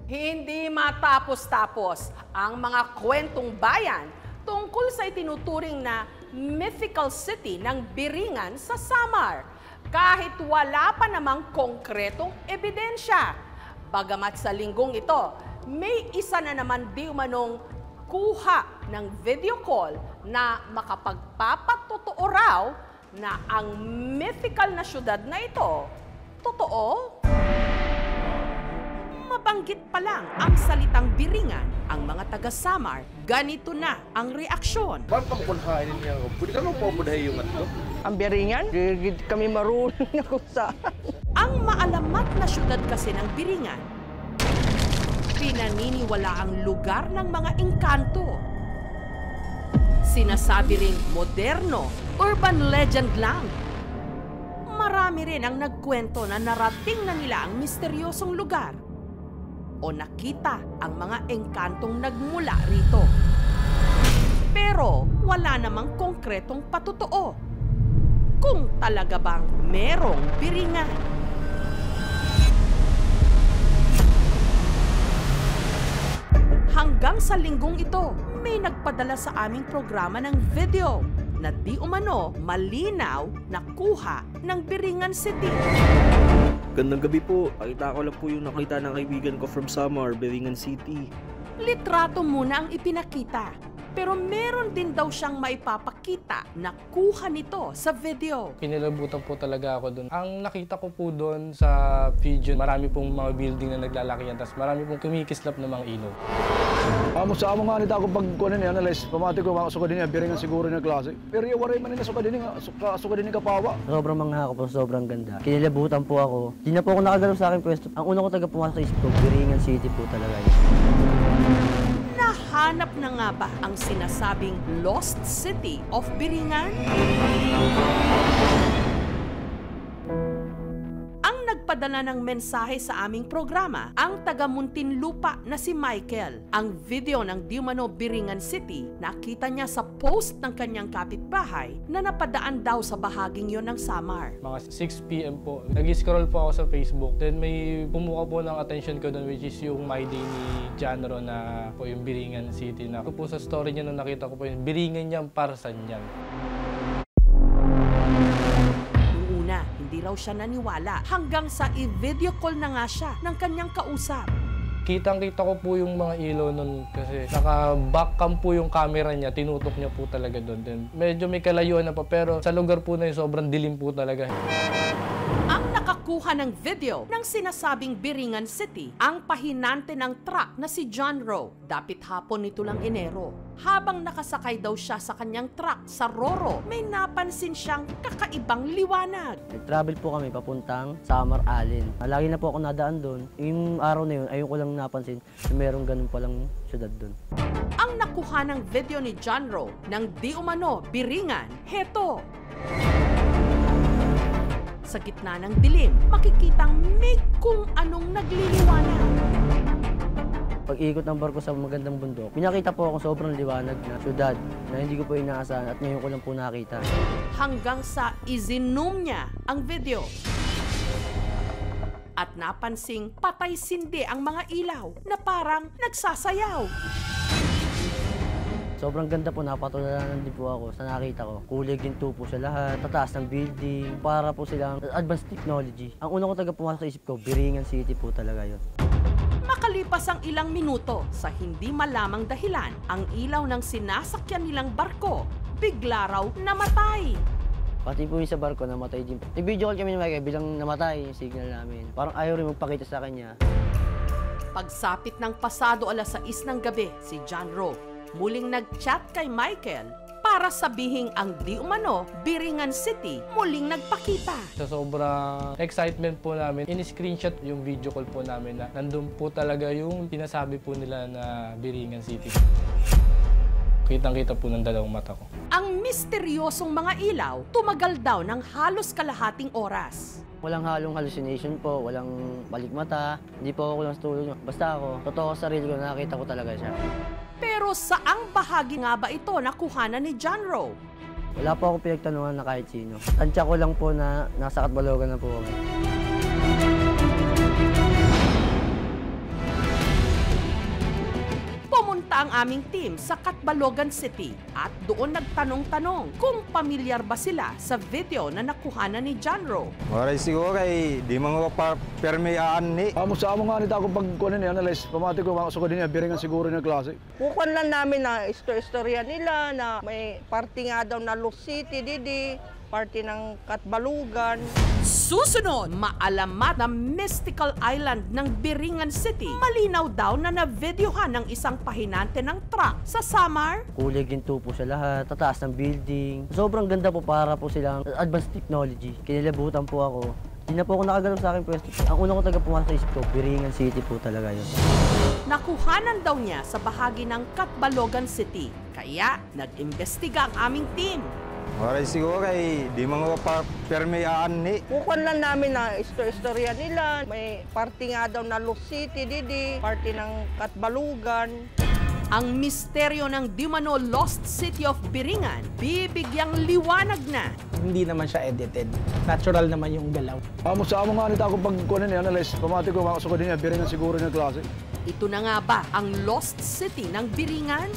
Hindi matapos-tapos ang mga kwentong bayan tungkol sa itinuturing na mythical city ng Biringan sa Samar, kahit wala pa namang konkretong ebidensya. Bagamat sa linggong ito, may isa na naman di umanong kuha ng video call na makapagpapatotoo raw na ang mythical na syudad na ito, totoo? Mabanggit pa lang ang salitang Biringan, ang mga taga-Samar, ganito na ang reaksyon. Bakit pamukunhain niya? Pwede ka nang pamudahay yung atlo? Ang Biringan, kami marunong na kung saan. Ang maalamat na syudad kasi ng Biringan, pinaniniwala ang lugar ng mga engkanto. Sinasabi ring moderno, urban legend lang. Marami rin ang nagkwento na narating na nila ang misteryosong lugar o nakita ang mga engkantong nagmula rito. Pero wala namang konkretong patotoo kung talaga bang merong Biringan. Hanggang sa linggong ito, may nagpadala sa aming programa ng video na di umano malinaw na kuha ng Biringan City. Gandang gabi po. Pakita ko lang po yung nakita ng kaibigan ko from Samar, Biringan City. Litrato muna ang ipinakita, pero meron din daw siyang maipapakita na kuha nito sa video. Pinilabutan po talaga ako doon. Ang nakita ko po doon sa video, marami pong mga building na naglalakihan, tapos marami pong kumikislap na mga ilaw. Sa amo nga nita ako pag kunin analyze, pamati ko mga suka din niya, Biringan siguro na klase. Pero yung waray man nila suka din nga kapawa. Sobrang mangha ako po, sobrang ganda. Kinilabutan po ako. Di na po ako nakagalaw sa akin pwesto. Ang una ko taga pumasok sa isip ko, Biringan City po talaga yun. Nahanap na nga ba ang sinasabing Lost City of Biringan? Ang nagpadala ng mensahe sa aming programa, ang taga Muntinlupa na si Michael. Ang video ng di umano Biringan City, nakita niya sa post ng kanyang kapitbahay na napadaan daw sa bahaging yon ng Samar. Mga 6 PM po, nag-scroll po ako sa Facebook. Then may pumuka po ng attention ko doon, which is yung My Day ni Janro na po yung Biringan City. Na po sa story niya nung nakita ko po yung Biringan niyang Parsan niyan. Hindi raw siya naniwala hanggang sa i-video call na nga siya ng kanyang kausap. Kitang-kita ko po yung mga ilaw nun kasi naka-backcam po yung camera niya, tinutok niya po talaga doon. Then, medyo may kalayuan na pa pero sa lugar po na yun, sobrang dilim po talaga. Ang nakakuha ng video ng sinasabing Biringan City, ang pahinante ng truck na si John Rowe. Dapit hapon nito lang Enero. Habang nakasakay daw siya sa kanyang truck sa Roro, may napansin siyang kakaibang liwanag. Nag-travel po kami papuntang Samar Alin. Lagi na po ako nadaan doon. Yung araw na yun, ayun ko lang napansin na merong ganun palang syudad doon. Ang nakuha ng video ni John Rowe ng di umano Biringan, heto. Sa gitna ng dilim, makikitang may kung anong nagliliwanag. Pag-ikot ng barko sa magandang bundok, pinakita po akong sobrang liwanag na syudad na hindi ko po inaasahan at ngayon ko lang po nakita. Hanggang sa izinum niya ang video. At napansing patay sindi ang mga ilaw na parang nagsasayaw. Sobrang ganda po, napatulanan din po ako sa nakita ko. Kulay ginto po sa lahat, tataas ng building, para po silang advanced technology. Ang una ko taga pumasok sa isip ko, Biringan City po talaga yun. Makalipas ang ilang minuto, sa hindi malamang dahilan, ang ilaw ng sinasakyan nilang barko bigla raw namatay. Pati po yung sa barko, namatay din po. Nag-video call kami ni Michael bilang namatay yung signal namin. Parang ayaw rin magpakita sa kanya. Pagsapit ng pasado 6:00 ng gabi, si John Rowe muling nag-chat kay Michael para sabihing ang di umano Biringan City muling nagpakita. Sa sobrang excitement po namin, in-screenshot yung video call po namin na nandun po talaga yung pinasabi po nila na Biringan City. Kitang-kita po ng dalawang mata ko. Ang misteryosong mga ilaw tumagal daw ng halos kalahating oras. Walang halong hallucination po, walang balikmata, hindi po ako lang sa tulog. Basta ako, totoo sa sarili ko, nakakita ko talaga siya. Pero saang bahagi nga ba ito nakuhanan ni John Rowe? Wala po akong pinagtanungan na kahit sino. Tansya ko lang po na nasa Katbalogan na po kami. Nagpunta ang aming team sa Catbalogan City at doon nagtanong-tanong kung pamilyar ba sila sa video na nakuhanan ni John Ro. Waray siguro kay di mga permayaan ni. Amo sa amo nga nito ako pag kunin analyze pamati ko mga sukad niya biringan siguro na klase. Kukuan lang namin na istorya nila na may party nga daw na Los City, Didi, party ng Catbalogan. Susunod, maalamat na mystical island ng Biringan City. Malinaw daw na na-videohan ng isang pahinante ng truck sa Samar. Kulay ginto po sa lahat, tataas ng building. Sobrang ganda po para po silang advanced technology. Kinilabutan po ako. Hindi na po ako nakagalaw sa aking pwesto. Ang una ko taga pumasok sa isip ko, Biringan City po talaga yun. Nakuhanan daw niya sa bahagi ng Catbalogan City. Kaya nag-imbestiga ang aming team. Waray siguro kay di mga permayaan ni. Kukuan lang namin na istorya nila. May party nga daw na Los City, Didi, party ng Catbalogan. Ang misteryo ng Dimano Lost City of Biringan, bibigyang liwanag na. Hindi naman siya edited. Natural naman yung galaw. Amo sa amo nga nito ako pag kunin analyze pamati ko mga sukad niya biringan siguro na klase. Ito na nga ba ang Lost City ng Biringan?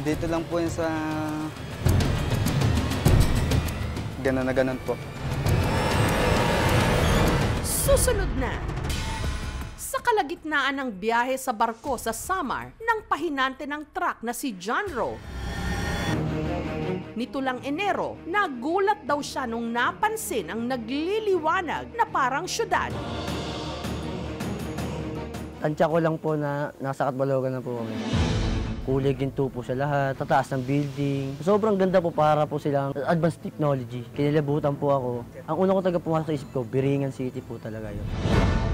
Dito lang po yun sa ganon na ganon po. Susunod na. Sa kalagitnaan ng biyahe sa barko sa Samar ng pahinante ng truck na si John Ro. Nito lang Enero, nagulat daw siya nung napansin ang nagliliwanag na parang syudad. Tansya ko lang po na nasa Catbalogan na po kami. Kulay ginto po sa lahat, tataas ng building. Sobrang ganda po para po silang advanced technology. Kinilabutan po ako. Ang una ko taga pumasok sa isip ko, Biringan City po talaga yun.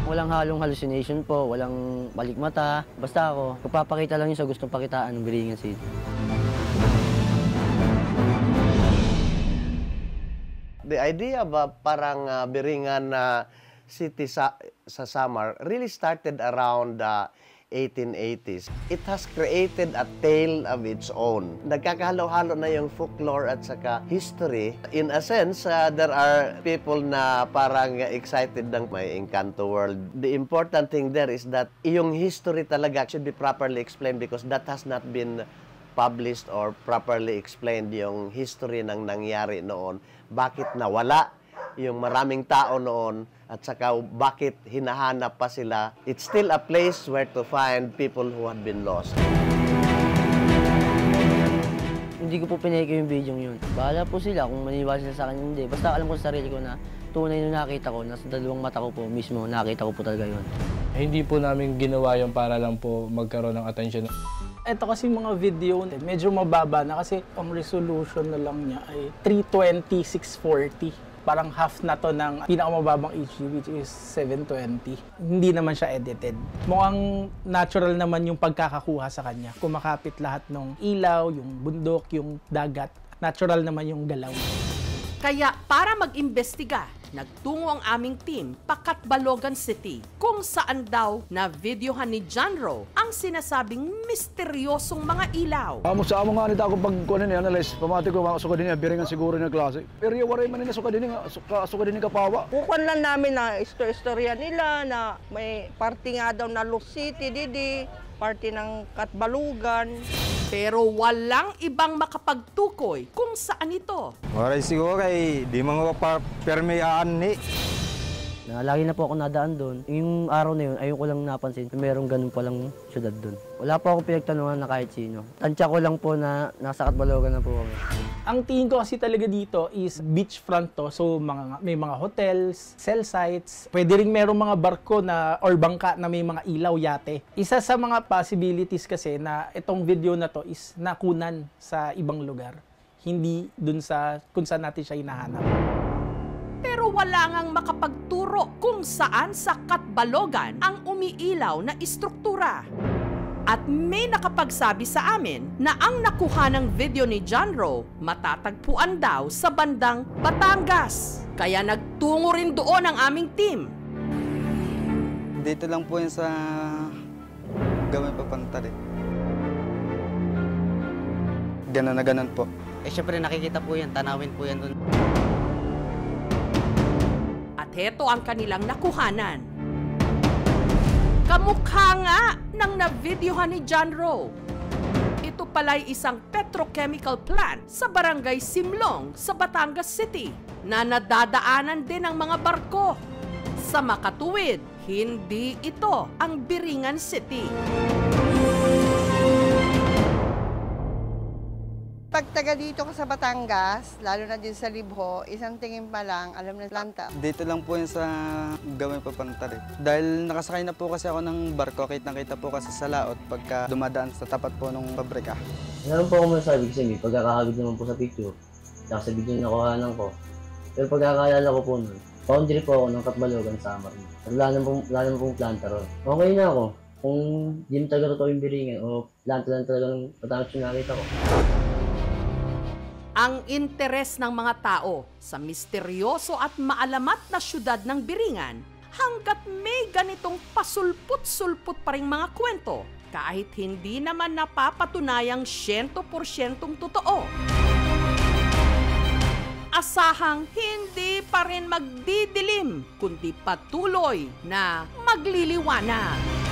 Walang halong hallucination po, walang balikmata. Basta ako, magpapakita lang yun sa gustong pakitaan ng Biringan City. The idea ba parang Biringan City sa Samar really started around 1880s. It has created a tale of its own. Nagkakahalo-halo na yung folklore at saka history. In a sense, there are people na parang excited ng may Encanto world. The important thing there is that yung history talaga should be properly explained because that has not been published or properly explained yung history ng nangyari noon. Bakit nawala yung maraming tao noon at saka bakit hinahanap pa sila. It's still a place where to find people who had been lost. Hindi ko po pinake yung video yun. Bahala po sila kung maniwala sila sa akin, hindi. Basta alam ko sa sarili ko na tunay na nakita ko, nasa dalawang mata ko po mismo, nakita ko po talaga yun. Hindi po namin ginawa yun para lang po magkaroon ng attention. Ito kasi mga video, medyo mababa na kasi ang resolution na lang niya ay 320x640. Parang half na to ng pinakamababang HD which is 720. Hindi naman siya edited. Mukhang natural naman yung pagkakakuha sa kanya. Kumakapit lahat ng ilaw, yung bundok, yung dagat. Natural naman yung galaw. Kaya para mag-imbestiga, nagtungo ang aming team pa Catbalogan City kung saan daw na videohan ni John Ro ang sinasabing misteryosong mga ilaw. Amo sa amo nga nito ako pag kunin analyze pamati ko mga sukad niya biringan siguro na klase. Pero waray man nila sukad ni kapawa. Kukuan lang namin na istorya nila na may party nga daw na Los City, Didi, party ng Catbalogan. Pero walang ibang makapagtukoy kung saan ito. Waray siguro kay di mga permayaan ni. Lagi na po ako nadaan doon. Yung araw na yun, ayun ko lang napansin, merong ganun palang syudad doon. Wala po ako pinagtanungan na kahit sino. Tansya ko lang po na nasa Catbalogan na po kami. Ang tingin ko kasi talaga dito is beachfront to. So may mga hotels, cell sites. Pwede rin merong mga barko na or bangka na may mga ilaw, yate. Isa sa mga possibilities kasi na itong video na to is nakunan sa ibang lugar. Hindi dun sa kung saan natin siya hinahanap. Pero wala ngang makapagturo kung saan sa Catbalogan ang umiilaw na istruktura. At may nakapagsabi sa amin na ang nakuha ng video ni John Ro matatagpuan daw sa bandang Batangas. Kaya nagtungo rin doon ang aming team. Dito lang po yun sa gawin papantari. Ganon na ganon po. Syempre nakikita po yan, tanawin po yan doon. At heto ang kanilang nakuhanan. Kamukha nga ng na-videohan ni John Ro. pala'y isang petrochemical plant sa barangay Simlong sa Batangas City na nadadaanan din ng mga barko. Sa makatuwid, hindi ito ang Biringan City. Pag taga dito ka sa Batangas, lalo na din sa Libho, isang tingin pa lang, alam na planta. Dito lang po yan sa Gawin Papanta rin. Dahil nakasakay na po kasi ako ng barko, kitang-kita po kasi sa laot pagka dumadaan sa tapat po ng pabrika. Meron po ako masasabi kasi may pagkakahagod naman po sa picture, tsaka sa video na nakuhanan ko. Pero pagkakaalala ko po nun, boundary po ako ng Katbalogan, Samar. Wala naman pong planta ron. Okay na ako kung di mo talaga totoo yung Biringan o planta lang talaga ng Batangas yung nakita ko. Ang interes ng mga tao sa misteryoso at maalamat na syudad ng Biringan hanggat may ganitong pasulput-sulput pa ring mga kwento kahit hindi naman napapatunayang 100% totoo. Asahang hindi pa rin magdidilim kundi patuloy na magliliwanag.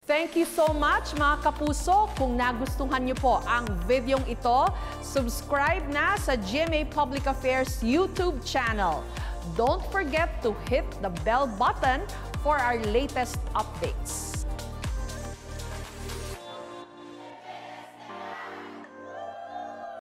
Thank you so much mga kapuso. Kung nagustuhan niyo po ang videong ito, subscribe na sa GMA Public Affairs YouTube channel. Don't forget to hit the bell button for our latest updates.